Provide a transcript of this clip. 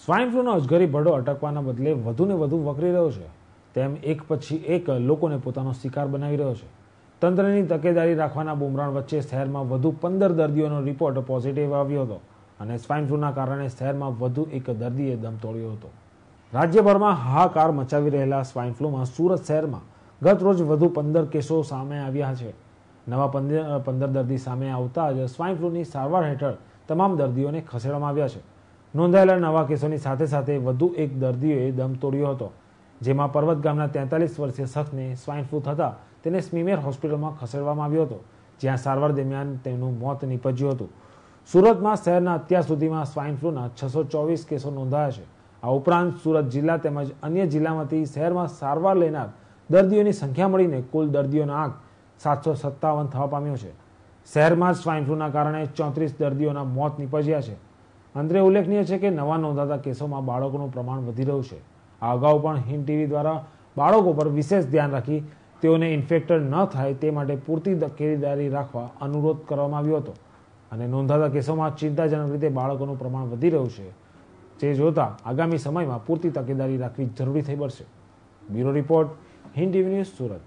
Swine ફ્લૂનો અજગરી ભરડો અટકવાના બદલે વધુને વધુ વકરી રહ્યો છે, તેમ એક પછી એક લોકોને પોતાનો શિકાર બનાવી રહ્યો છે. તંત્રની તકેદારી રાખવાના બુમરાણ વચ્ચે શહેરમાં વધુ 15 દર્દીઓનો રિપોર્ટ પોઝિટિવ આવ્યો હતો અને સ્વાઇન ફ્લૂના કારણે શહેરમાં વધુ એક દર્દીએ દમ તોડ્યો હતો. રાજ્યભરમાં હાહાકાર મચાવી રહેલા સ્વાઇન ફ્લૂમાં સુરત શહેરમાં ગત રોજ વધુ 15 કેસો સામે આવ્યા છે. નવા 15 દર્દી સામે આવતા જ સ્વાઇન ફ્લૂની સારવાર હેઠળ તમામ દર્દીઓને ખસેડવામાં આવ્યા છે. નોંધાયેલા નવા કેસોની સાથે સાથે વધુ એક દર્દીએ દમ તોડ્યો હતો, જેમાં પર્વત ગામના 43 વર્ષીય શખ્સને સ્વાઇન ફ્લૂ થતાં તેને સ્મીમેર હોસ્પિટલમાં ખસેડવામાં આવ્યો હતો, જ્યાં સારવાર દરમિયાન તેમનું મોત નીપજ્યું હતું. સુરતમાં શહેરના અત્યાર સુધીમાં સ્વાઇન ફ્લૂના 624 કેસો નોંધાયા છે. આ ઉપરાંત સુરત જિલ્લા તેમજ અન્ય જિલ્લામાંથી શહેરમાં સારવાર લેનાર દર્દીઓની સંખ્યા મળીને કુલ દર્દીઓનો આંક 757 થવા પામ્યો છે. શહેરમાં સ્વાઇન ફ્લૂના કારણે 34 દર્દીઓના મોત નીપજ્યા છે. અંતરે ઉલ્લેખનીય છે કે નવા નોંધાતા કેસોમાં બાળકોનું પ્રમાણ વધી રહ્યું છે. આ અગાઉ પણ હિન્દ ટીવી દ્વારા બાળકો પર વિશેષ ધ્યાન રાખી તેઓને ઇન્ફેક્ટેડ ન થાય તે માટે પૂરતી તકેદારી રાખવા અનુરોધ કરવામાં આવ્યો હતો અને નોંધાતા કેસોમાં ચિંતાજનક રીતે બાળકોનું પ્રમાણ વધી રહ્યું છે, જે જોતા આગામી સમયમાં પૂરતી તકેદારી રાખવી જરૂરી થઈ પડશે. Bureau report, Hind TV news, Surat.